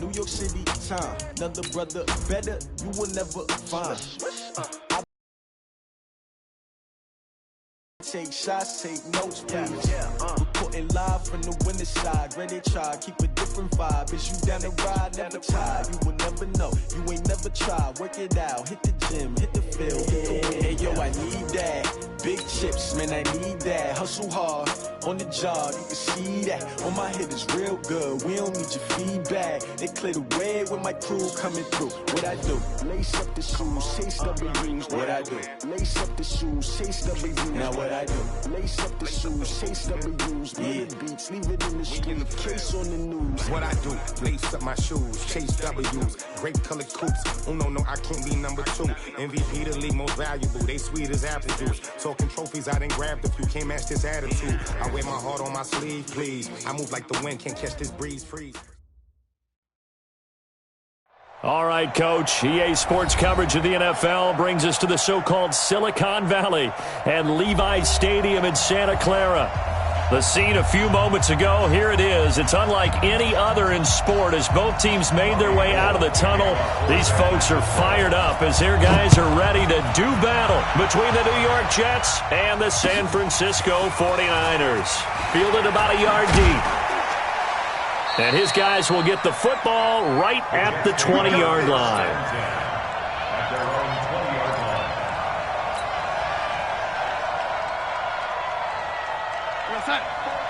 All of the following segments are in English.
New York City time. Another brother better, you will never find. Take shots, take notes, please. Reporting live from the winter side. Ready to try, keep a different vibe. Is you down the ride, never tired. You will never know, you ain't never tried. Work it out, hit the gym, hit the field, hit the wind. Hey yo, I need that. Big chips, man, I need that. Hustle hard, on the job, you can see that. On my head is real good, we don't need your feedback. They clear the way when my crew coming through. What I do? Lace up the shoes, chase W's. What I do? Lace up the shoes, chase W's. Now what I do? Lace up the shoes, chase W's. Yeah, beats, leave it in the street, case on the news. What I do? Lace up my shoes, chase W's. Grape colored coops. Oh no, I can't be number 2. MVP the league most valuable. They sweet as apple juice. Talking trophies, I done grabbed a few. Can't match this attitude. I wear my heart on my sleeve, please. I move like the wind, can't catch this breeze, freeze. All right, Coach. EA Sports coverage of the NFL brings us to the so-called Silicon Valley and Levi's Stadium in Santa Clara. The scene a few moments ago, here it is. It's unlike any other in sport as both teams made their way out of the tunnel. These folks are fired up as their guys are ready to do battle between the New York Jets and the San Francisco 49ers. Fielded about a yard deep. And his guys will get the football right at the 20-yard line.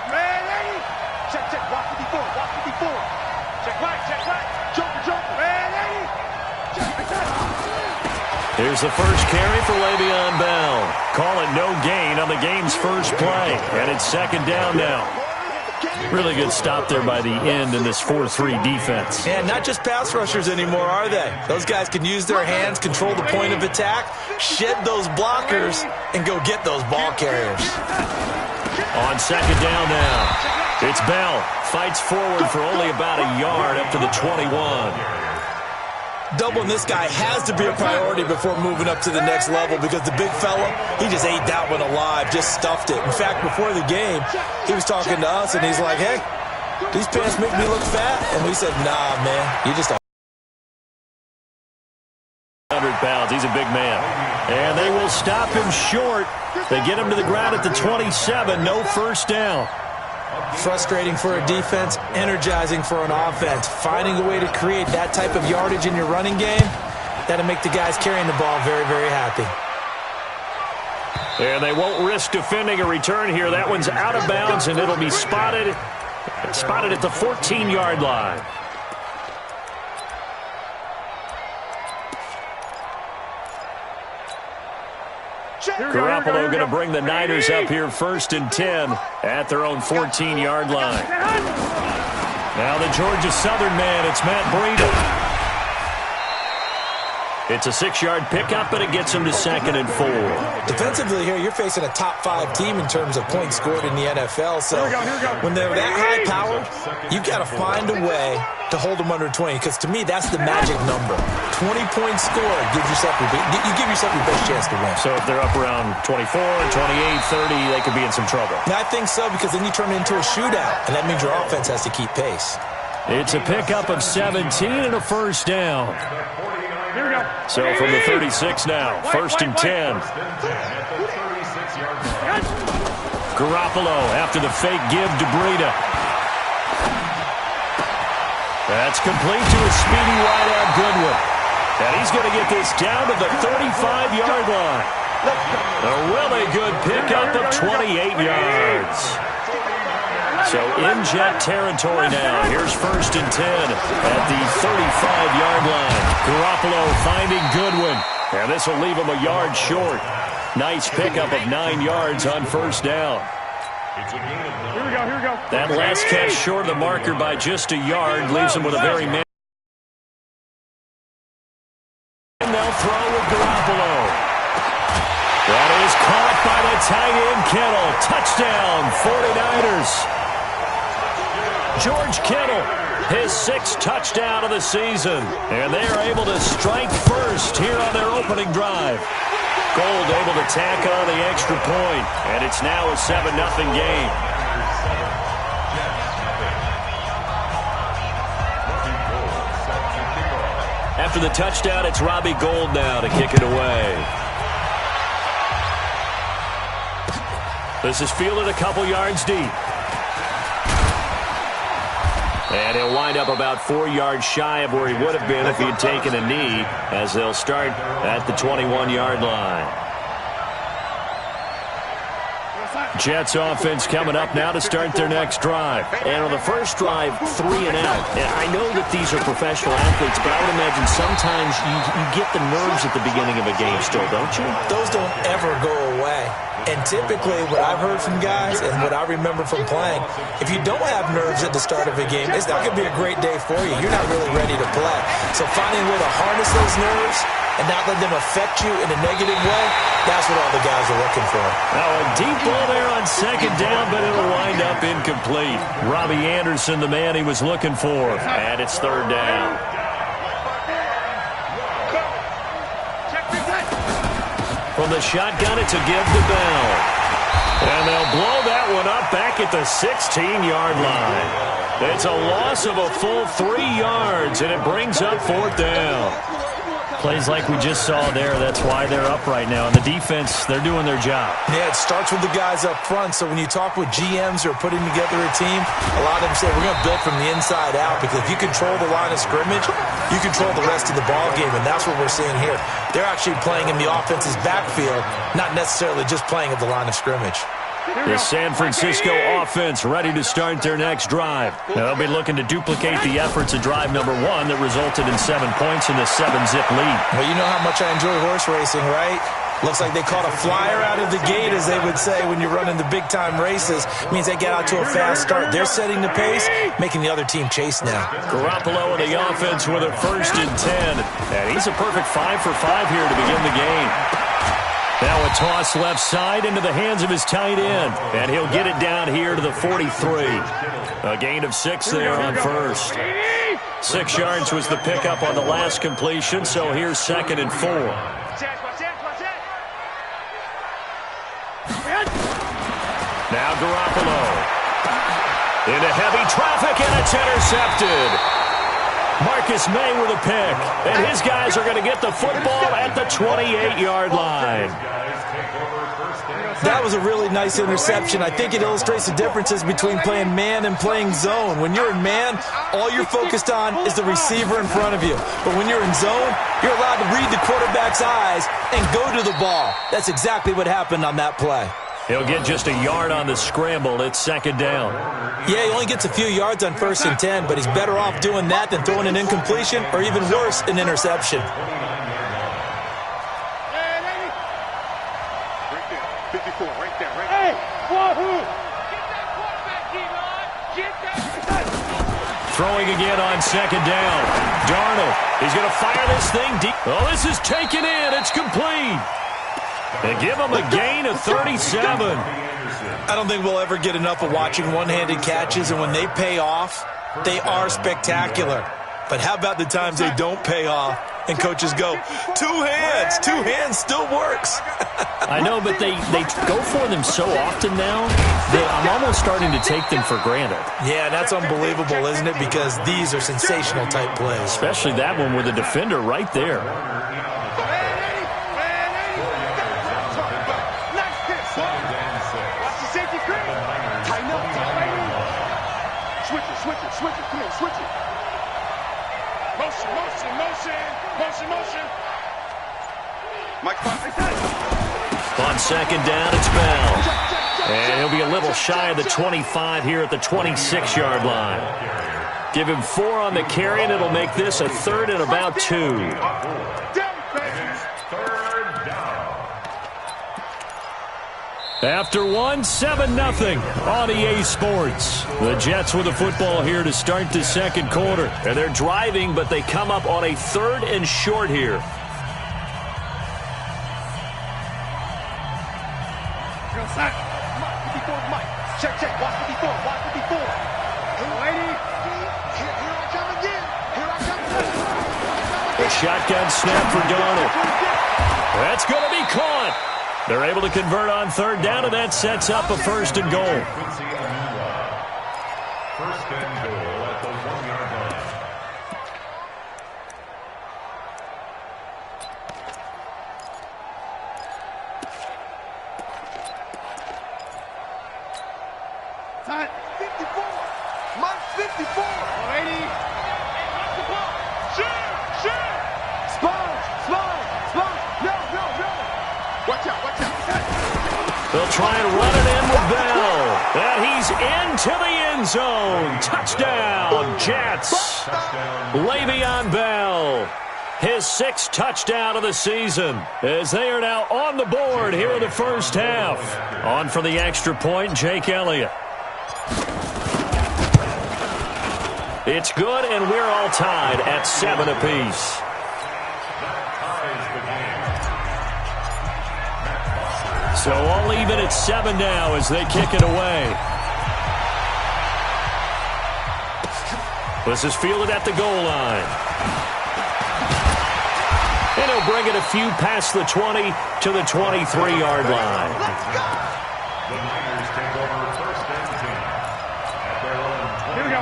Ready? Check, walk 54, walk 54. Check right, jump, ready? Check. Here's the first carry for Le'Veon Bell. Call it no gain on the game's first play, and it's second down now. Really good stop there by the end in this 4-3 defense. And not just pass rushers anymore, are they? Those guys can use their hands, control the point of attack, shed those blockers, and go get those ball carriers. On second down now, it's Bell. Fights forward for only about a yard up to the 21. Doubling this guy has to be a priority before moving up to the next level because the big fella, he just ate that one alive, just stuffed it. In fact, before the game, he was talking to us, and he's like, hey, these pants make me look fat. And we said, nah, man, you just 100 pounds. He's a big man. And they will stop him short. They get him to the ground at the 27. No first down. Frustrating for a defense, energizing for an offense. Finding a way to create that type of yardage in your running game, that'll make the guys carrying the ball very, very happy. And they won't risk defending a return here. That one's out of bounds, and it'll be spotted at the 14-yard line. Garoppolo going to bring the Niners up here first and 10 at their own 14-yard line. Now the Georgia Southern man, it's Matt Breida. It's a 6-yard pickup, and it gets him to second and 4. Defensively here, you're facing a top-5 team in terms of points scored in the NFL. So when they're that high-powered, you've got to find a way to hold them under 20, because to me, that's the magic number. 20 points scored, you give yourself your best chance to win. So if they're up around 24, 28, 30, they could be in some trouble. Now, I think so, because then you turn it into a shootout, and that means your offense has to keep pace. It's a pickup of 17 and a first down. So from the 36 now, first and 10. Garoppolo after the fake give to Breida. That's complete to a speedy wideout Goodwin. And he's going to get this down to the 35-yard line. A really good pickup of 28 yards. So in Jet territory now. Here's first and 10 at the 35-yard line. Garoppolo finding Goodwin. And this will leave him a yard short. Nice pickup of 9 yards on first down. Here we go. That last catch short of the marker by just a yard leaves him with a very man. And they'll throw with Garoppolo. That is caught by the tight end Kittle. Touchdown, 49ers. George Kittle, his 6th touchdown of the season. And they are able to strike first here on their opening drive. Gold able to tack on the extra point. And it's now a 7-0 game. After the touchdown, it's Robbie Gould now to kick it away. This is fielded a couple yards deep. And he'll wind up about 4 yards shy of where he would have been if he had taken a knee, as they'll start at the 21-yard line. Jets offense coming up now to start their next drive. And on the first drive, 3 and out. And I know that these are professional athletes, but I would imagine sometimes you get the nerves at the beginning of a game still, don't you? Those don't ever go away. And typically what I've heard from guys and what I remember from playing, if you don't have nerves at the start of a game, it's not going to be a great day for you. You're not really ready to play. So finding a way to harness those nerves and not let them affect you in a negative way, that's what all the guys are looking for. Now a deep ball there on second down, but it'll wind up incomplete. Robbie Anderson, the man he was looking for, and it's third down. From the shotgun, it's a give to Bell. And they'll blow that one up back at the 16-yard line. It's a loss of a full 3 yards, and it brings up fourth down. Plays like we just saw there, that's why they're up right now. And the defense, they're doing their job. Yeah, it starts with the guys up front. So when you talk with GMs who are putting together a team, a lot of them say, we're going to build from the inside out, because if you control the line of scrimmage, you control the rest of the ball game, and that's what we're seeing here. They're actually playing in the offense's backfield, not necessarily just playing at the line of scrimmage. The San Francisco offense ready to start their next drive. Now they'll be looking to duplicate the efforts of drive number 1 that resulted in 7 points in the 7-zip lead. Well, you know how much I enjoy horse racing, right? Looks like they caught a flyer out of the gate, as they would say when you're running the big-time races. It means they get out to a fast start. They're setting the pace, making the other team chase now. Garoppolo in the offense with a 1st and 10. And he's a perfect 5 for 5 here to begin the game. Now a toss left side into the hands of his tight end. And he'll get it down here to the 43. A gain of 6 there on first. 6 yards was the pickup on the last completion, so here's 2nd and 4. Now Garoppolo. Into heavy traffic, and it's intercepted. Marcus May with a pick, and his guys are going to get the football at the 28-yard line. That was a really nice interception. I think it illustrates the differences between playing man and playing zone. When you're in man, all you're focused on is the receiver in front of you. But when you're in zone, you're allowed to read the quarterback's eyes and go to the ball. That's exactly what happened on that play. He'll get just a yard on the scramble. It's 2nd down. Yeah, he only gets a few yards on 1st and 10, but he's better off doing that than throwing an incompletion, or even worse, an interception. Throwing again on 2nd down. Darnold, he's going to fire this thing deep. Oh, this is taken in. It's complete. They give him a gain of 37. I don't think we'll ever get enough of watching one-handed catches, and when they pay off, they are spectacular. But how about the times they don't pay off and coaches go, 2 hands, 2 hands still works. I know, but they go for them so often now that I'm almost starting to take them for granted. Yeah, that's unbelievable, isn't it? Because these are sensational type plays. Especially that one with a defender right there. Switch it, come on, switch it. Motion. Mike, on 2nd down, it's Bell. And he'll be a little shy of the 25 here at the 26-yard line. Give him 4 on the carry, and it'll make this a 3rd and about 2. After 1, 7-0 on EA Sports. The Jets with the football here to start the 2nd quarter. And they're driving, but they come up on a 3rd and short here. Check, watch 54. A shotgun snap for Darnold. That's going to be caught. They're able to convert on 3rd down, and that sets up a 1st and goal. 1st and goal at the 1-yard line. try and run it in with Bell. And he's into the end zone. Touchdown, Jets. Le'Veon Bell. His 6th touchdown of the season as they are now on the board here in the first half. On for the extra point, Jake Elliott. It's good, and we're all tied at 7 apiece. So all even at 7 now as they kick it away. This is fielded at the goal line. And he'll bring it a few past the 20 to the 23-yard line.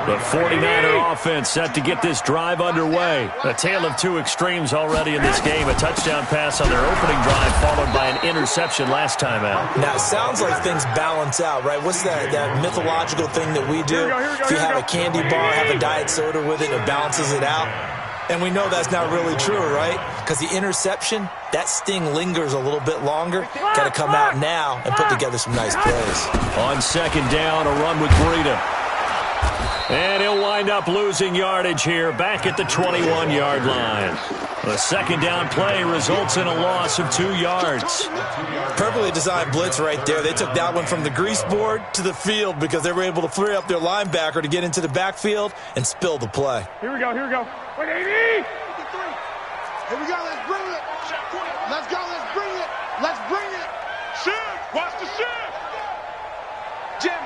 The 49er offense set to get this drive underway. A tale of two extremes already in this game. A touchdown pass on their opening drive followed by an interception last time out. Now, it sounds like things balance out, right? What's that mythological thing that we do? If you have a candy bar, have a diet soda with it, it balances it out. And we know that's not really true, right? Because the interception, that sting lingers a little bit longer. Got to come out now and put together some nice plays. On second down, a run with Breida. And he'll wind up losing yardage here back at the 21-yard line. The second down play results in a loss of 2 yards. Perfectly designed blitz right there. They took that one from the grease board to the field because they were able to free up their linebacker to get into the backfield and spill the play. Here we go, here we go. 180! Here we go, let's bring it. Let's go, let's bring it. Let's bring it. Shift, watch the shift. Jim.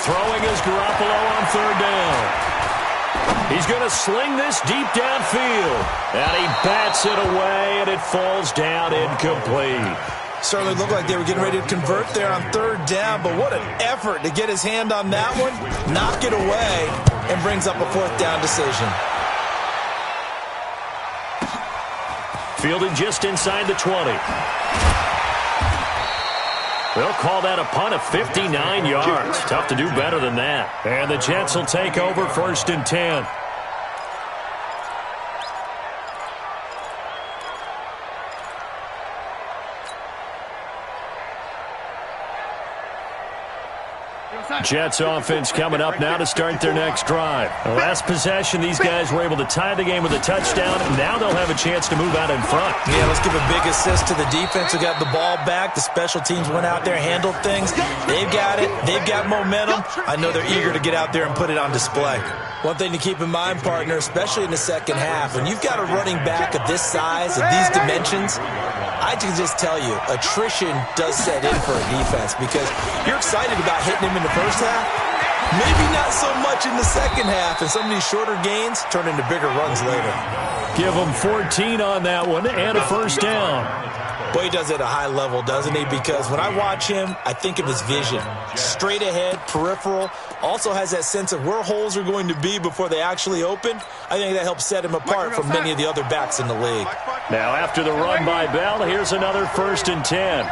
Throwing is Garoppolo on third down. He's going to sling this deep downfield. And he bats it away, and it falls down incomplete. Certainly looked like they were getting ready to convert there on third down, but what an effort to get his hand on that one, knock it away, and brings up a fourth down decision. Fielded just inside the 20. They'll call that a punt of 59 yards. Tough to do better than that. And the Jets will take over 1st and 10. Jets offense coming up now to start their next drive. Last possession, these guys were able to tie the game with a touchdown. Now they'll have a chance to move out in front. Yeah, let's give a big assist to the defense who got the ball back. The special teams went out there, handled things. They've got it. They've got momentum. I know they're eager to get out there and put it on display. One thing to keep in mind, partner, especially in the second half, when you've got a running back of this size, of these dimensions, I can just tell you, attrition does set in for a defense because you're excited about hitting him in the first half. Maybe not so much in the second half, and some of these shorter gains turn into bigger runs later. Give him 14 on that one and a first down. Boy, he does it at a high level, doesn't he? Because when I watch him, I think of his vision. Straight ahead, peripheral, also has that sense of where holes are going to be before they actually open. I think that helps set him apart from many of the other backs in the league. Now after the run by Bell, here's another 1st and 10.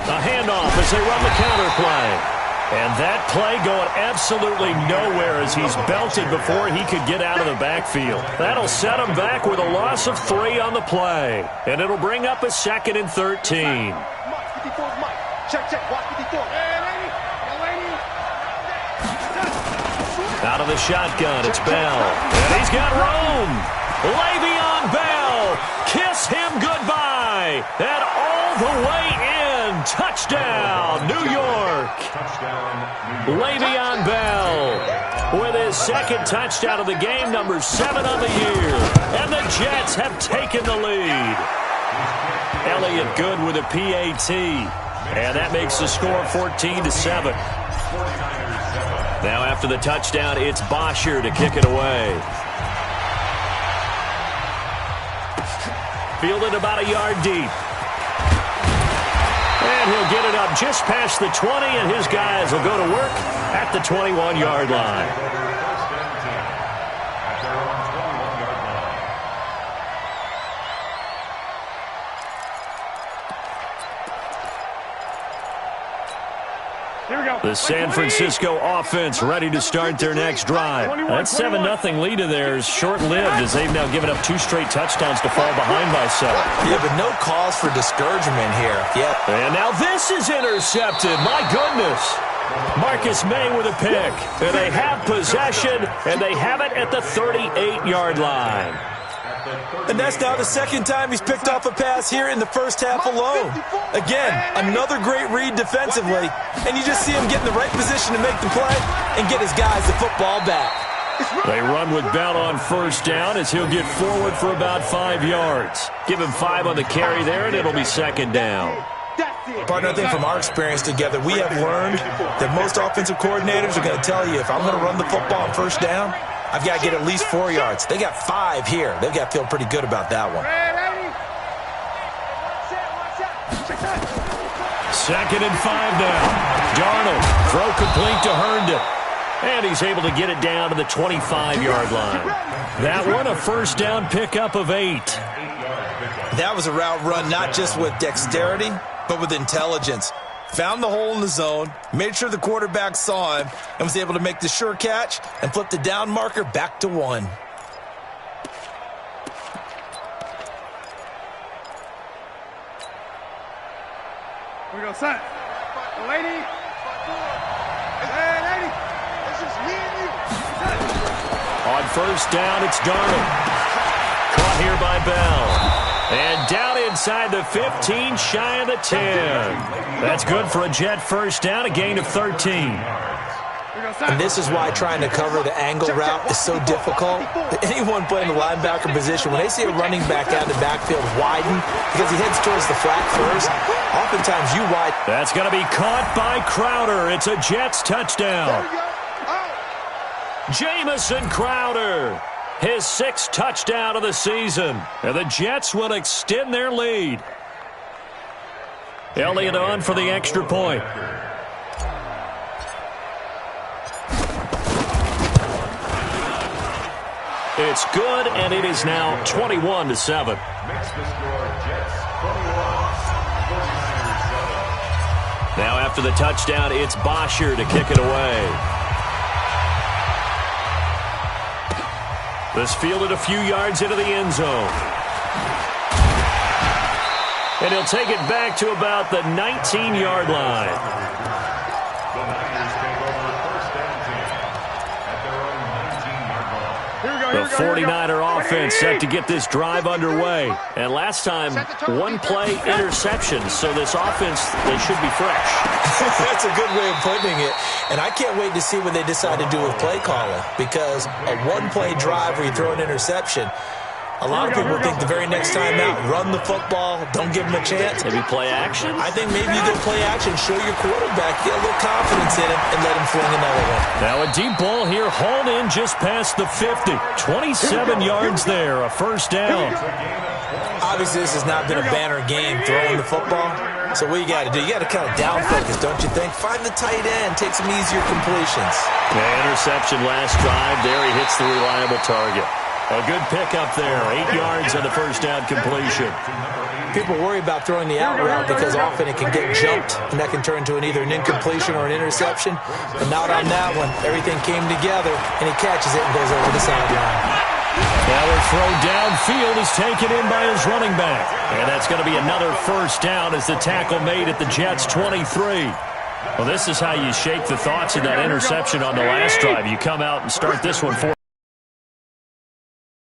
A handoff as they run the counter play. And that play going absolutely nowhere as he's belted before he could get out of the backfield. That'll set him back with a loss of 3 on the play. And it'll bring up a 2nd and 13. Out of the shotgun, it's Bell. And he's got room. Le'Veon Bell. Kiss him goodbye. And all the way in. Touchdown, New York. Le'Veon Bell with his 2nd touchdown of the game, number 7 on the year. And the Jets have taken the lead. Elliott good with a PAT. And that makes the score 14-7. Now after the touchdown, it's Bosher to kick it away. Fielded about a yard deep. And he'll get it up just past the 20, and his guys will go to work at the 21-yard line. The The San Francisco offense ready to start their next drive. That 7-0 lead of theirs short-lived as they've now given up 2 straight touchdowns to fall behind by 7. Yeah, but no cause for discouragement here. Yeah. And now this is intercepted. My goodness. Marcus May with a pick. And they have possession, and they have it at the 38-yard line. And that's now the second time he's picked off a pass here in the first half alone. Again, another great read defensively, and you just see him get in the right position to make the play and get his guys the football back. They run with Bell on first down as he'll get forward for about 5 yards. Give him 5 on the carry there, and it'll be second down. Partner, I think from our experience together, we have learned that most offensive coordinators are going to tell you, if I'm going to run the football on first down, I've got to get at least 4 yards. They got 5 here. They've got to feel pretty good about that one. Second and 5 now. Darnold, throw complete to Herndon. And he's able to get it down to the 25-yard line. That one, a first down pickup of 8. That was a route run not just with dexterity, but with intelligence. Found the hole in the zone, made sure the quarterback saw him, and was able to make the sure catch and flip the down marker back to 1. We go, son. Lady. Hey, lady. It's just me and you. On first down, it's Darnold. Caught here by Bell. And down inside the 15, shy of the 10. That's good for a Jet first down, a gain of 13. And this is why trying to cover the angle route is so difficult. Anyone playing the linebacker position, when they see a running back out of the backfield widen because he heads towards the flat first, oftentimes you widen. That's going to be caught by Crowder. It's a Jets touchdown. Jamison Crowder, his 6th touchdown of the season. And the Jets will extend their lead. Elliott on for the extra point. It's good, and it is now 21-7. Now after the touchdown, it's Bosher to kick it away. This fielded a few yards into the end zone. And he'll take it back to about the 19-yard line. The 49er offense set to get this drive underway. And last time, 1-play interception. So this offense, they should be fresh. That's a good way of putting it. And I can't wait to see what they decide to do with play calling. Because a 1-play drive where you throw an interception, a lot of people think the very next time out, run the football, don't give him a chance. Maybe play action? I think maybe you get play action, show your quarterback, get a little confidence in him, and let him fling another one. Now a deep ball here, hauled in just past the 50. 27 yards there, a first down. Obviously, this has not been a banner game throwing the football. So what you got to do, you got to kind of down focus, don't you think? Find the tight end, take some easier completions. The interception last drive, there he hits the reliable target. A good pickup there, 8 yards on the first down completion. People worry about throwing the out route because often it can get jumped, and that can turn into either an incompletion or an interception. But not on that one. Everything came together, and he catches it and goes over the sideline. Now a throw downfield is taken in by his running back. And that's going to be another first down as the tackle made at the Jets' 23. Well, this is how you shake the thoughts of that interception on the last drive. You come out and start this one for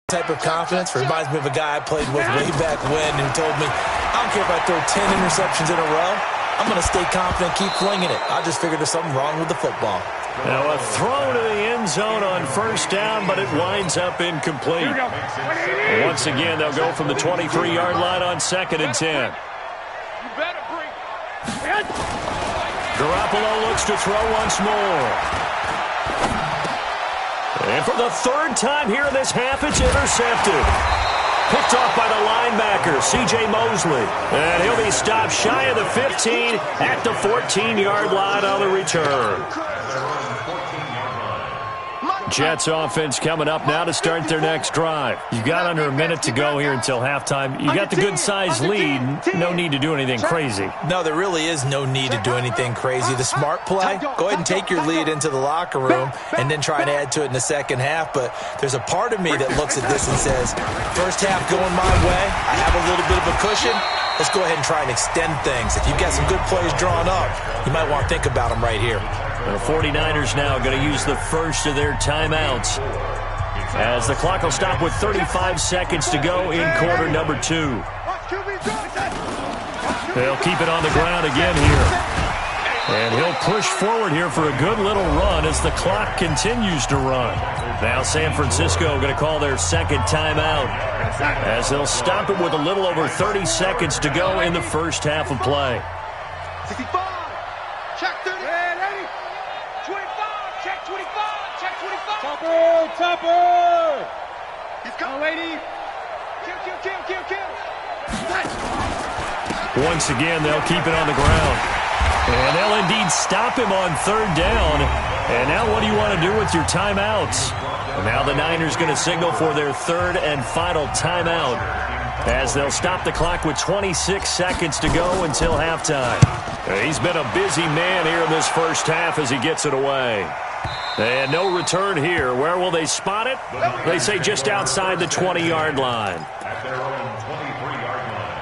type of confidence reminds me of a guy I played with way back when who told me, I don't care if I throw 10 interceptions in a row, I'm going to stay confident, keep flinging it. I just figured there's something wrong with the football. Now a throw to the end zone on first down, but it winds up incomplete. Once again, they'll go from the 23-yard line on 2nd and 10. Garoppolo looks to throw once more. And for the 3rd time here in this half, it's intercepted. Picked off by the linebacker, C.J. Mosley. And he'll be stopped shy of the 15 at the 14-yard line on the return. Jets offense coming up now to start their next drive. You've got under a minute to go here until halftime. You got the good-sized lead. No need to do anything crazy. No, there really is no need to do anything crazy. The smart play, go ahead and take your lead into the locker room and then try and add to it in the second half. But there's a part of me that looks at this and says, first half going my way, I have a little bit of a cushion. Let's go ahead and try and extend things. If you've got some good plays drawn up, you might want to think about them right here. The 49ers now going to use the first of their timeouts as the clock will stop with 35 seconds to go in quarter number 2. They'll keep it on the ground again here. And he'll push forward here for a good little run as the clock continues to run. Now San Francisco going to call their second timeout as they'll stop it with a little over 30 seconds to go in the first half of play. 65. Check 30. Ready. 25. Check 25. Check 25. Topper. He's coming, lady. Kill. Once again, they'll keep it on the ground. And they'll indeed stop him on third down. And now what do you want to do with your timeouts? And now the Niners going to signal for their third and final timeout as they'll stop the clock with 26 seconds to go until halftime. He's been a busy man here in this first half as he gets it away. And no return here. Where will they spot it? They say just outside the 20-yard line. At their own 23-yard line.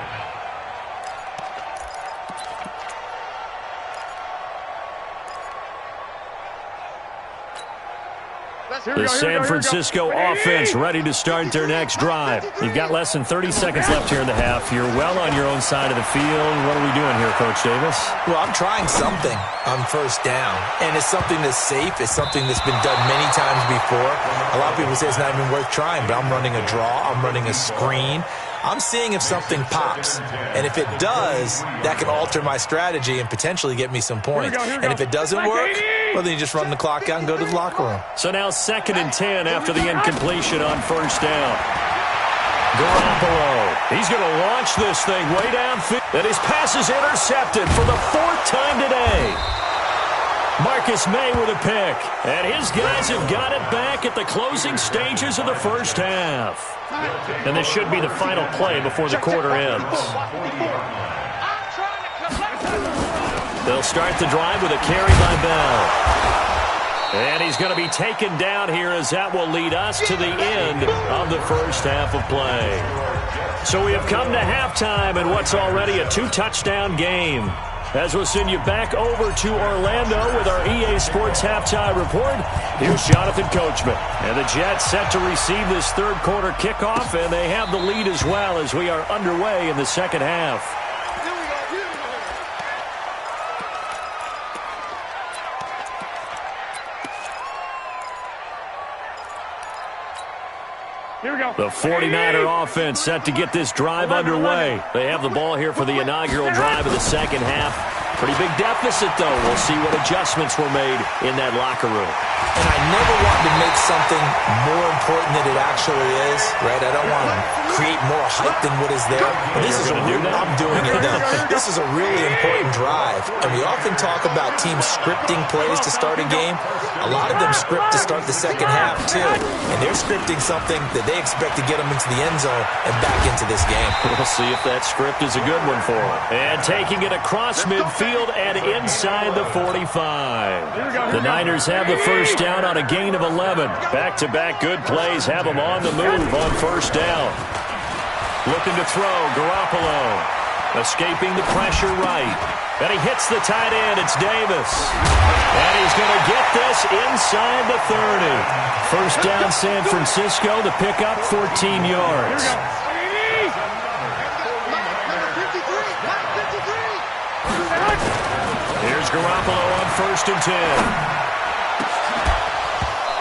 The San Francisco offense ready to start their next drive. You've got less than 30 seconds left here in the half. You're well on your own side of the field. What are we doing here, Coach Davis? Well, I'm trying something on first down, and it's something that's safe. It's something that's been done many times before. A lot of people say it's not even worth trying, but I'm running a draw. I'm running a screen. I'm seeing if something pops, and if it does, that can alter my strategy and potentially get me some points. And if it doesn't work, well, then you just run the clock out and go to the locker room. So now 2nd and 10 after the incompletion on first down. Garoppolo, he's going to launch this thing way downfield. And his pass is intercepted for the 4th time today. Marcus May with a pick. And his guys have got it back at the closing stages of the first half. And this should be the final play before the quarter ends. They'll start the drive with a carry by Bell. And he's going to be taken down here as that will lead us to the end of the first half of play. So we have come to halftime in what's already a 2-touchdown game. As we'll send you back over to Orlando with our EA Sports Halftime Report, here's Jonathan Coachman. And the Jets set to receive this third quarter kickoff, and they have the lead as well as we are underway in the second half. The 49er offense set to get this drive underway. They have the ball here for the inaugural drive of the second half. Pretty big deficit, though. We'll see what adjustments were made in that locker room. And I never want to make something more important than it actually is, right? I don't want to create more hype than what is there. And this is I'm doing it now. This is a really important drive. And we often talk about teams scripting plays to start a game. A lot of them script to start the second half, too. And they're scripting something that they expect to get them into the end zone and back into this game. We'll see if that script is a good one for them. And taking it across midfield and inside the 45. The Niners have the first down on a gain of 11. Back-to-back good plays have them on the move on first down. Looking to throw, Garoppolo. Escaping the pressure right. And he hits the tight end. It's Davis. And he's going to get this inside the 30. First down, San Francisco. The pickup, 14 yards. Here's Garoppolo on 1st and 10.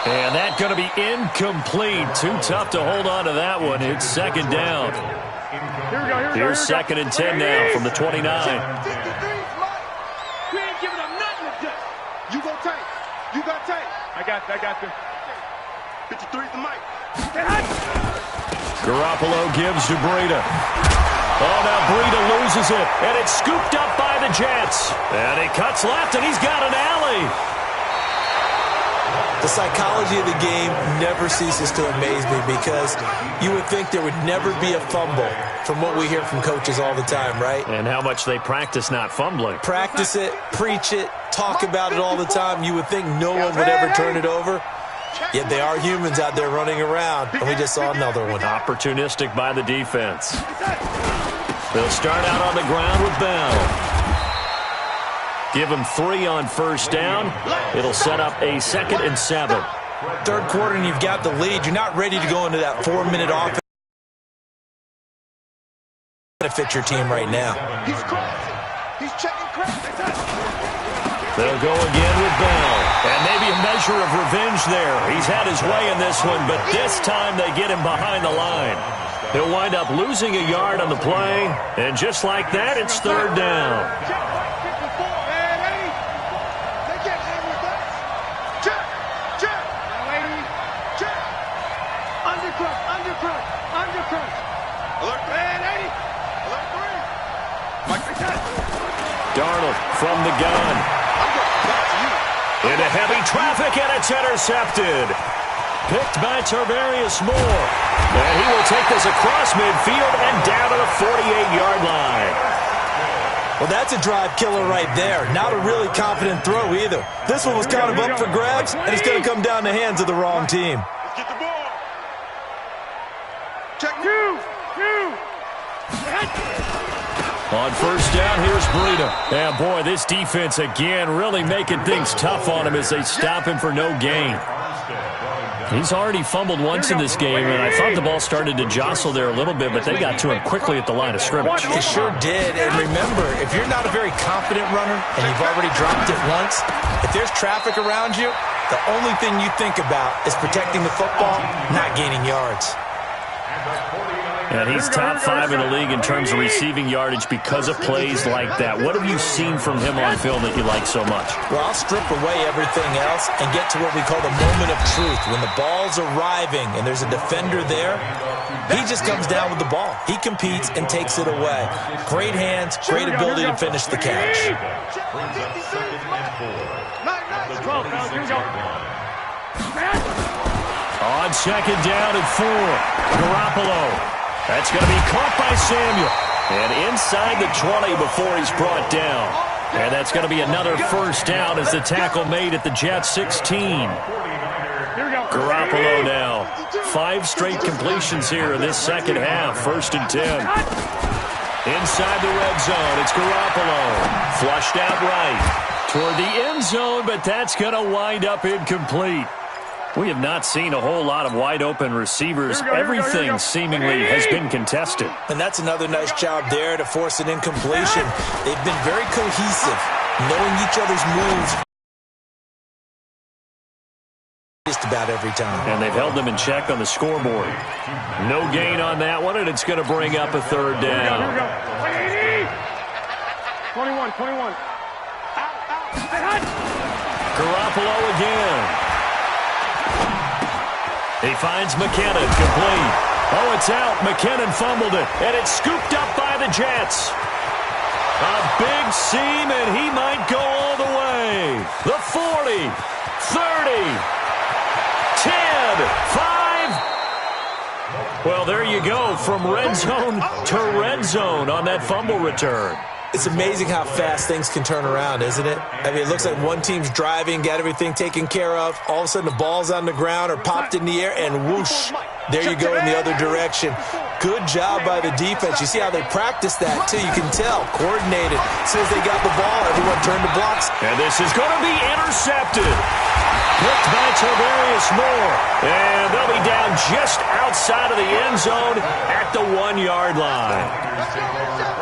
And that's going to be incomplete. Too tough to hold on to that one. It's second down. Here's 2nd and 10 now from the 29. We ain't giving up nothing today. You go tank. You got tank. I got you. 53's the mic. Garoppolo gives to Breida. Oh, now Breida loses it. And it's scooped up by the Jets. And he cuts left, and he's got an alley. The psychology of the game never ceases to amaze me because you would think there would never be a fumble from what we hear from coaches all the time, right? And how much they practice not fumbling. Practice it, preach it, talk about it all the time. You would think no one would ever turn it over. Yet they are humans out there running around, and we just saw another one. Opportunistic by the defense. They'll start out on the ground with Bell. Give him 3 on first down. It'll set up a 2nd and 7. Third quarter and you've got the lead. You're not ready to go into that 4-minute offense. Benefit your team right now. He's crossing. He's checking crack. They'll go again with Bell. And maybe a measure of revenge there. He's had his way in this one, but this time they get him behind the line. He'll wind up losing a yard on the play, and just like that, it's 3rd down. Darnold from the gun. Into heavy traffic, and it's intercepted. Picked by Tarvarius Moore. And he will take this across midfield and down to the 48-yard line. Well, that's a drive killer right there. Not a really confident throw either. This one was kind of up for grabs, and it's going to come down the hands of the wrong team. Let's get the ball. Check you. On first down, here's Breida. And boy, this defense again really making things tough on him as they stop him for no gain. He's already fumbled once in this game, and I thought the ball started to jostle there a little bit, but they got to him quickly at the line of scrimmage. They sure did. And remember, if you're not a very confident runner and you've already dropped it once, if there's traffic around you, the only thing you think about is protecting the football, not gaining yards. And he's top 5 in the league in terms of receiving yardage because of plays like that. What have you seen from him on film that you like so much? Well, I'll strip away everything else and get to what we call the moment of truth. When the ball's arriving and there's a defender there, he just comes down with the ball. He competes and takes it away. Great hands, great ability to finish the catch. On second down and 4, Garoppolo. That's going to be caught by Samuel. And inside the 20 before he's brought down. And that's going to be another first down as the tackle made at the Jets 16. Garoppolo now. 5 straight completions here in this second half. 1st and 10. Inside the red zone, it's Garoppolo. Flushed out right toward the end zone, but that's going to wind up incomplete. We have not seen a whole lot of wide-open receivers. Everything seemingly has been contested. And that's another nice job there to force an incompletion. They've been very cohesive, knowing each other's moves just about every time. And they've held them in check on the scoreboard. No gain on that one, and it's going to bring up a 3rd down. 21. Garoppolo again. He finds McKinnon, complete. Oh, it's out. McKinnon fumbled it, and it's scooped up by the Jets. A big seam, and he might go all the way. The 40, 30, 10, 5. Well, there you go, from red zone to red zone on that fumble return. It's amazing how fast things can turn around, isn't it? I mean, it looks like one team's driving, got everything taken care of. All of a sudden, the ball's on the ground or popped in the air, and whoosh, there you go in the other direction. Good job by the defense. You see how they practice that, too. You can tell. Coordinated. As soon as they got the ball, everyone turned to blocks. And this is going to be intercepted. Picked by Tarvarius Moore. And they'll be down just outside of the end zone at the 1-yard line.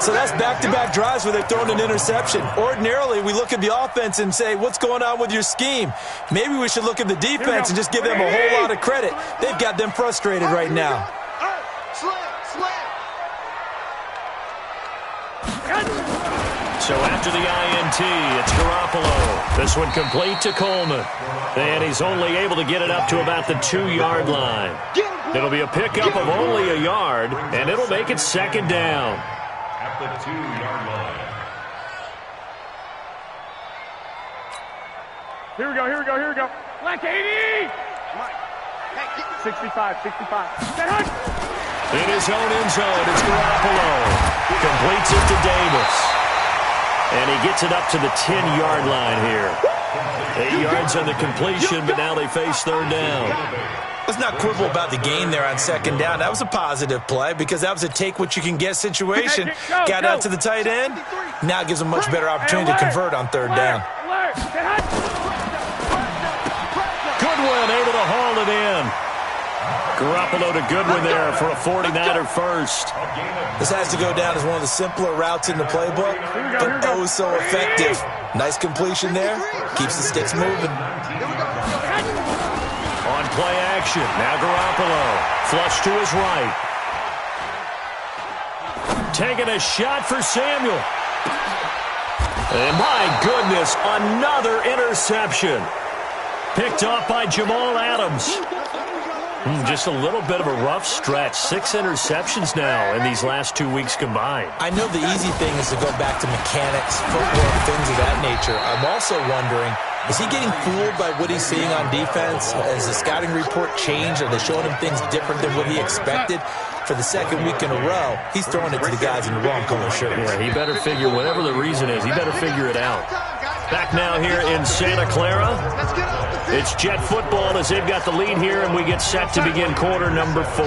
So that's back-to-back drives where they've thrown an interception. Ordinarily, we look at the offense and say, what's going on with your scheme? Maybe we should look at the defense and just give them a whole lot of credit. They've got them frustrated right now. So after the INT, it's Garoppolo. This one complete to Coleman. And he's only able to get it up to about the 2-yard line. It'll be a pickup of only a yard, and it'll make it 2nd down. At the 2-yard line. Here we go. Like 80! 65. In his own end zone, it's Garoppolo. Completes it to Davis. And he gets it up to the 10-yard line here. 8 yards on the completion, but now they face third down. Let's not quibble about the gain there on second down. That was a positive play because that was a take-what-you-can-get situation. Got out to the tight end. Now gives them much better opportunity to convert on third down. Goodwin able to haul it in. Garoppolo to Goodwin there for a 49er first. This has to go down as one of the simpler routes in the playbook, but oh so effective. Nice completion there. Keeps the sticks moving. On play action, now Garoppolo. Flush to his right. Taking a shot for Samuel. And my goodness, another interception. Picked off by Jamal Adams. Just a little bit of a rough stretch. 6 interceptions now in these last 2 weeks combined. I know the easy thing is to go back to mechanics, footwork, things of that nature. I'm also wondering, is he getting fooled by what he's seeing on defense? Has the scouting report changed? Are they showing him things different than what he expected? For the second week in a row, he's throwing it to the guys in the wrong color shirts. Yeah, he better figure, whatever the reason is, he better figure it out. Back now here in Santa Clara. It's Jet football as they've got the lead here, and we get set to begin quarter number 4.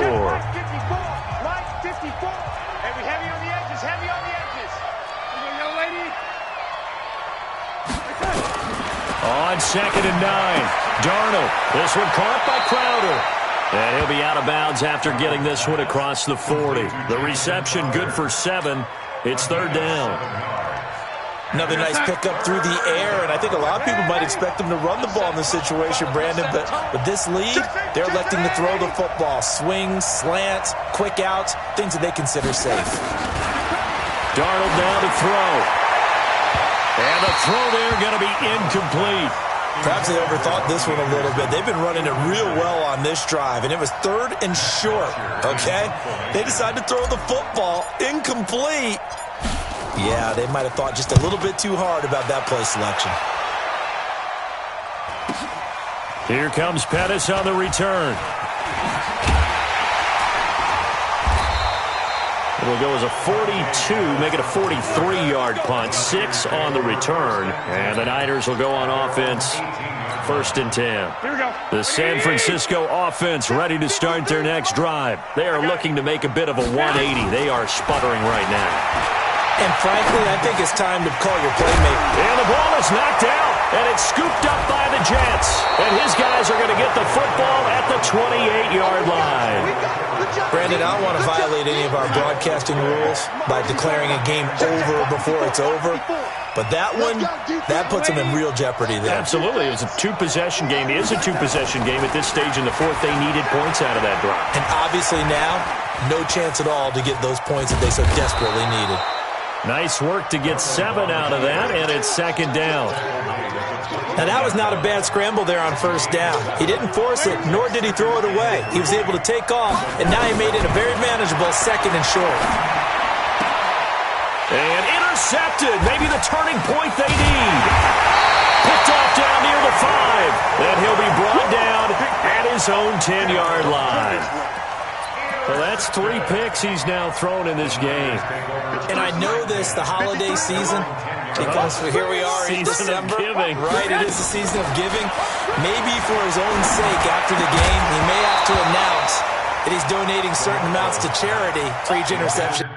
On 2nd and 9, Darnold. This one caught by Crowder. And he'll be out of bounds after getting this one across the 40. The reception good for 7. It's third down. Another nice pickup through the air, and I think a lot of people might expect them to run the ball in this situation, Brandon, but with this lead, they're electing to throw the football. Swings, slants, quick outs, things that they consider safe. Darnold down to throw. And the throw there going to be incomplete. Perhaps they overthought this one a little bit. They've been running it real well on this drive, and it was 3rd and short, okay? They decided to throw the football incomplete. Yeah, they might have thought just a little bit too hard about that play selection. Here comes Pettis on the return. It'll go as a 42, make it a 43-yard punt. 6 on the return, and the Niners will go on offense. 1st and 10. The San Francisco offense ready to start their next drive. They are looking to make a bit of a 180. They are sputtering right now. And frankly, I think it's time to call your playmaker. And the ball is knocked out, and it's scooped up by the Jets. And his guys are going to get the football at the 28-yard line. Brandon, I don't want to violate any of our broadcasting rules by declaring a game over before it's over. But that one, that puts them in real jeopardy there. Absolutely. It was a 2-possession game. It is a 2-possession game at this stage in the 4th. They needed points out of that drive. And obviously now, no chance at all to get those points that they so desperately needed. Nice work to get 7 out of that, and it's 2nd down. Now, that was not a bad scramble there on 1st down. He didn't force it, nor did he throw it away. He was able to take off, and now he made it a very manageable 2nd and short. And intercepted. Maybe the turning point they need. Picked off down near the 5. Then he'll be brought down at his own 10-yard line. Well, that's 3 picks he's now thrown in this game. And I know this, the holiday season, because here we are in December. Of giving. Right, it is the season of giving. Maybe for his own sake after the game, he may have to announce that he's donating certain amounts to charity for each interception.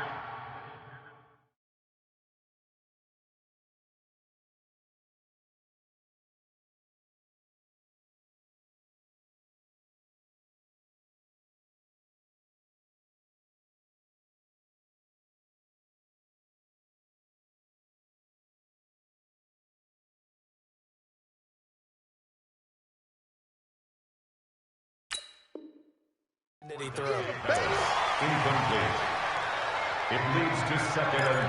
Did he throw? Incomplete. It leads to 2nd and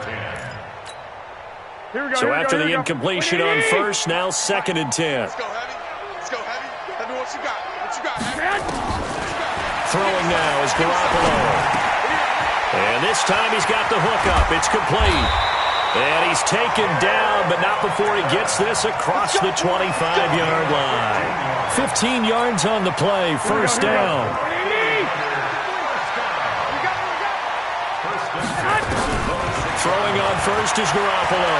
10. So after the incompletion on 1st, now 2nd and 10. Let's go, Heavy. Let's go, Heavy. Let me what you got. What you got, Heavy? Throwing now is Garoppolo. And this time he's got the hook up. It's complete. And he's taken down, but not before he gets this across the 25-yard line. 15 yards on the play, first down. Throwing on first is Garoppolo.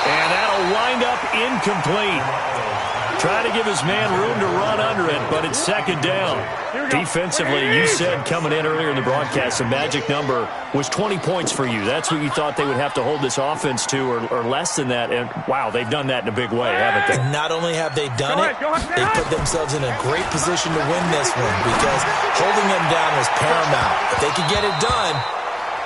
And that'll wind up incomplete. Trying to give his man room to run under it, but it's second down. Defensively, you said coming in earlier in the broadcast, the magic number was 20 points for you. That's what you thought they would have to hold this offense to, or less than that. And, wow, they've done that in a big way, haven't they? And not only have they done it, they put themselves in a great position to win this one because holding them down was paramount. If they could get it done,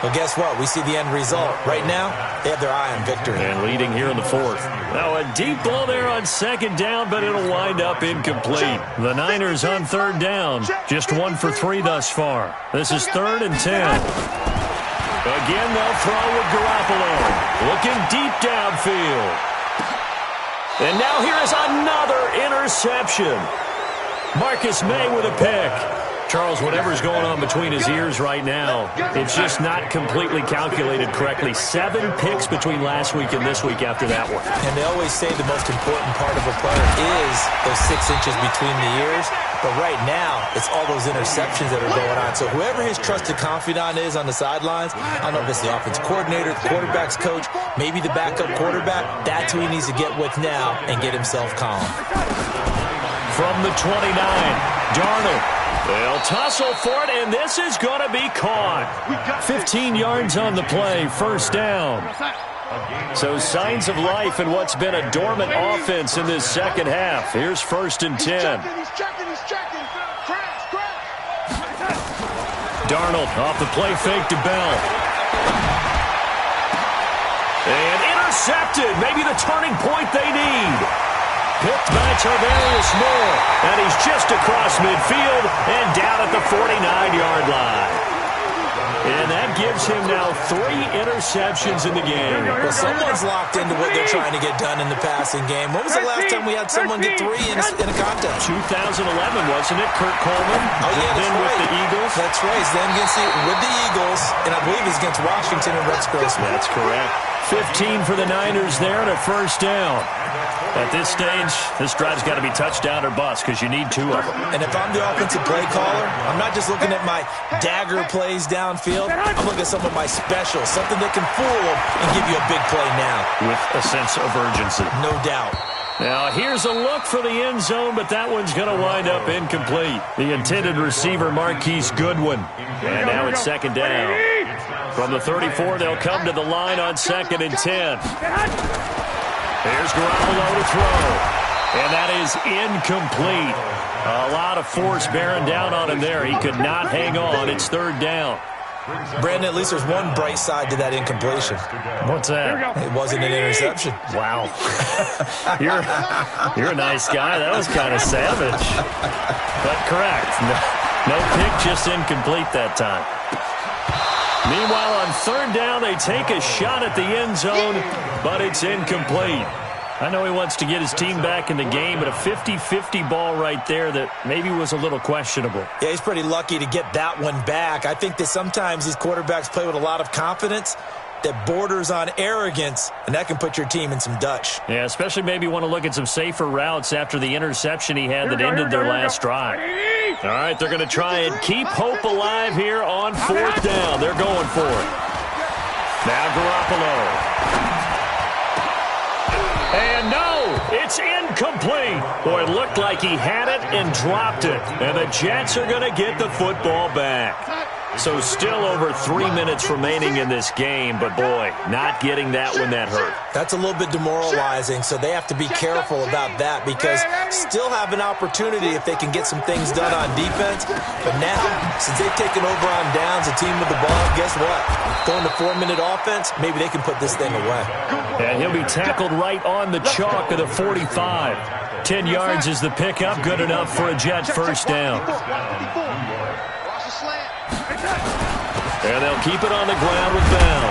well, guess what? We see the end result. Right now, they have their eye on victory. And leading here in the fourth. Now a deep ball there on second down, but it'll wind up incomplete. The Niners on third down. Just 1 for 3 thus far. This is 3rd and 10. Again, they'll throw with Garoppolo. Looking deep downfield. And now here is another interception. Marcus May with a pick. Charles, whatever's going on between his ears right now, it's just not completely calculated correctly. 7 picks between last week and this week after that one. And they always say the most important part of a player is those 6 inches between the ears. But right now, it's all those interceptions that are going on. So whoever his trusted confidant is on the sidelines, I don't know if it's the offensive coordinator, the quarterback's coach, maybe the backup quarterback, that's who he needs to get with now and get himself calm. From the 29, Darnold. They'll tussle for it, and this is going to be caught. 15 yards on the play, first down. So signs of life in what's been a dormant offense in this second half. Here's 1st and 10. He's checking. Crash. Darnold off the play fake to Bell. And intercepted. Maybe the turning point they need. Picked by Tarvarius Moore, and he's just across midfield and down at the 49-yard line. And that gives him now 3 interceptions in the game. Well, someone's locked into what they're trying to get done in the passing game. When was the last time we had someone get 3 in a contest? 2011, wasn't it? Kurt Coleman. Oh, yeah, that's then right. with the Eagles. That's right. He's then with the Eagles, and I believe he's against Washington and Rex Grossman. That's correct. 15 for the Niners there and a first down. At this stage, this drive's got to be touchdown or bust because you need 2 of them. And if I'm the offensive play caller, I'm not just looking at my dagger plays downfield. I'm looking at some of my specials, something that can fool them and give you a big play now. With a sense of urgency. No doubt. Now, here's a look for the end zone, but that one's going to wind up incomplete. The intended receiver, Marquise Goodwin. And now it's second down. From the 34, they'll come to the line on 2nd and 10. Here's Garoppolo to throw. And that is incomplete. A lot of force bearing down on him there. He could not hang on. It's 3rd down. Brandon, at least there's one bright side to that incompletion. What's that? It wasn't an interception. Wow. You're a nice guy. That was kind of savage. But correct. No pick, just incomplete that time. Meanwhile, on 3rd down, they take a shot at the end zone, but it's incomplete. I know he wants to get his team back in the game, but a 50-50 ball right there that maybe was a little questionable. Yeah, he's pretty lucky to get that one back. I think that sometimes these quarterbacks play with a lot of confidence that borders on arrogance, and that can put your team in some Dutch. Yeah, especially maybe want to look at some safer routes after the interception he had that ended their last drive. All right, they're going to try and keep hope alive here on 4th down. They're going for it. Now Garoppolo. And no, it's incomplete. Boy, it looked like he had it and dropped it. And the Jets are going to get the football back. So still over 3 minutes remaining in this game, but boy, not getting that one that hurt. That's a little bit demoralizing, so they have to be careful about that because still have an opportunity if they can get some things done on defense. But now, since they've taken over on downs, a team with the ball, guess what? Going to 4-minute offense, maybe they can put this thing away. And he'll be tackled right on the chalk of the 45. 10 yards is the pickup, good enough for a Jet first down. And they'll keep it on the ground with Bell.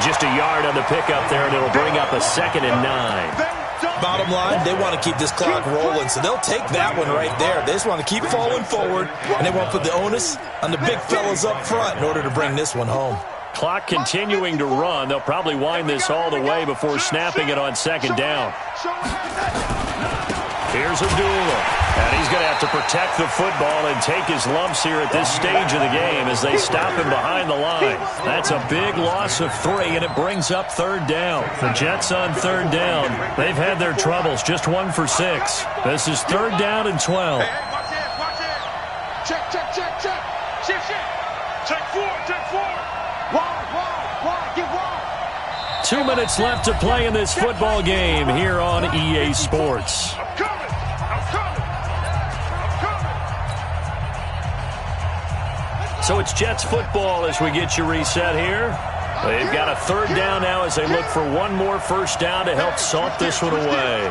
Just a yard on the pickup there, and it'll bring up a 2nd and 9. bottom line, they want to keep this clock rolling, so they'll take that one right there. They just want to keep falling forward, and they want to put the onus on the big fellas up front in order to bring this one home. Clock continuing to run. They'll probably wind this all the way before snapping it on second down. Here's Abdullah, and he's going to have to protect the football and take his lumps here at this stage of the game as they stop him behind the line. That's a big loss of 3, and it brings up third down. The Jets on third down. They've had their troubles, just 1 for 6. This is third down and 12. Hey, watch it. Check. Check 4. Wide, get wide. 2 minutes left to play in this football game here on EA Sports. I'm coming. So it's Jets football as we get you reset here. They've got a third down now as they look for one more first down to help salt this one away.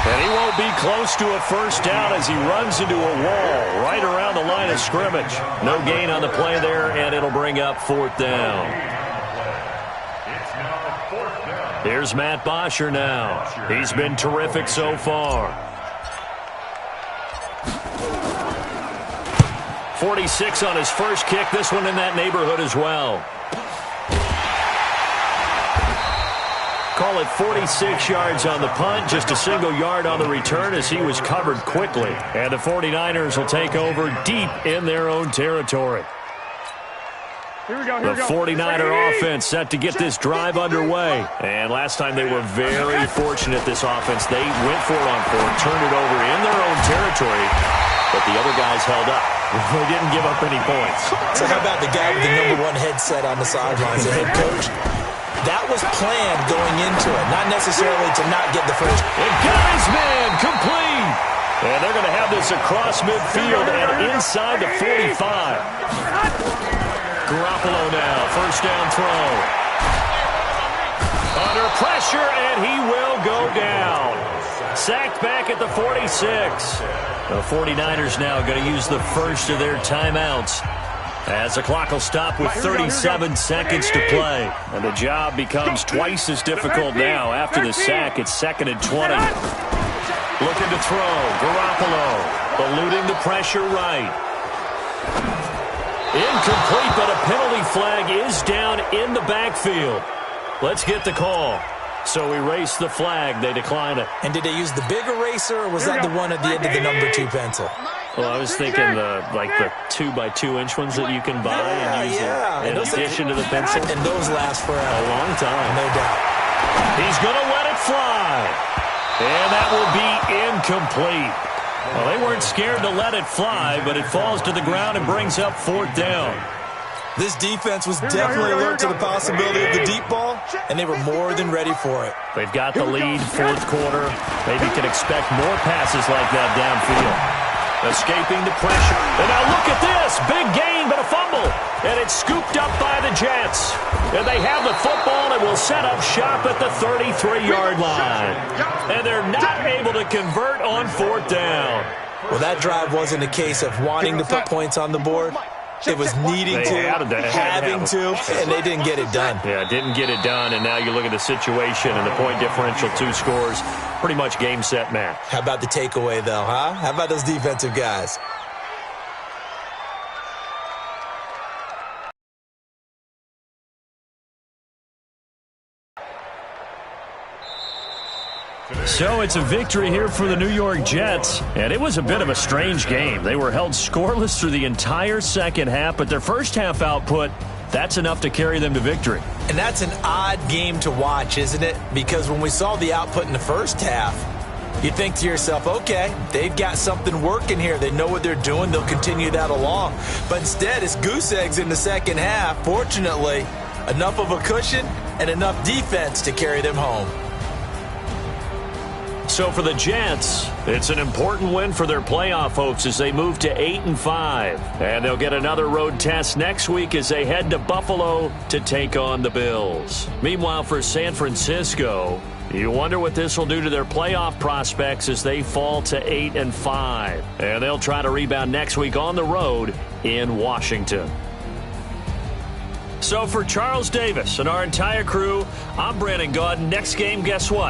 And he won't be close to a first down as he runs into a wall right around the line of scrimmage. No gain on the play there, and it'll bring up fourth down. Here's Matt Bosher now. He's been terrific so far. 46 on his first kick. This one in that neighborhood as well. Call it 46 yards on the punt, just a single yard on the return as he was covered quickly. And the 49ers will take over deep in their own territory. The 49er offense set to get this drive underway. And last time they were very fortunate, this offense. They went for it on 4, turned it over in their own territory, but the other guys held up. They didn't give up any points. So how about the guy with the #1 headset on the sidelines, the head coach? That was planned going into it, not necessarily to not get the first. And got his man complete. And they're going to have this across midfield and inside the 45. Garoppolo now, first down throw. Under pressure, and he will go down. Sacked back at the 46. The 49ers now going to use the first of their timeouts as the clock will stop with 37 seconds to play. And the job becomes twice as difficult now. After the sack, it's 2nd and 20. Looking to throw. Garoppolo eluding the pressure right. Incomplete, but a penalty flag is down in the backfield. Let's get the call. So erase the flag. They decline it. And did they use the big eraser, or was that the one at the end of the #2 pencil? Well, I was thinking the 2x2-inch ones that you can buy and use in addition to the pencil. And those last forever. A long time. No doubt. He's going to let it fly. And that will be incomplete. Well, they weren't scared to let it fly, but it falls to the ground and brings up fourth down. This defense was definitely alert to the possibility of the deep ball, and they were more than ready for it. They've got the lead, fourth quarter. Maybe can expect more passes like that downfield. Escaping the pressure. And now look at this. Big gain, but a fumble. And it's scooped up by the Jets. And they have the football and will set up shop at the 33-yard line. And they're not able to convert on fourth down. Well, that drive wasn't a case of wanting to put points on the board. It was needing to, having to, and they didn't get it done. Yeah, didn't get it done, and now you look at the situation and the point differential, 2 scores, pretty much game, set, match. How about the takeaway, though, huh? How about those defensive guys? So it's a victory here for the New York Jets, and it was a bit of a strange game. They were held scoreless through the entire second half, but their first half output, that's enough to carry them to victory. And that's an odd game to watch, isn't it? Because when we saw the output in the first half, you think to yourself, okay, they've got something working here. They know what they're doing. They'll continue that along. But instead, it's goose eggs in the second half. Fortunately, enough of a cushion and enough defense to carry them home. So for the Jets, it's an important win for their playoff hopes as they move to 8-5. And they'll get another road test next week as they head to Buffalo to take on the Bills. Meanwhile, for San Francisco, You wonder what this will do to their playoff prospects as they fall to 8-5. And they'll try to rebound next week on the road in Washington. So for Charles Davis and our entire crew, I'm Brandon Gaudin. Next game, guess what?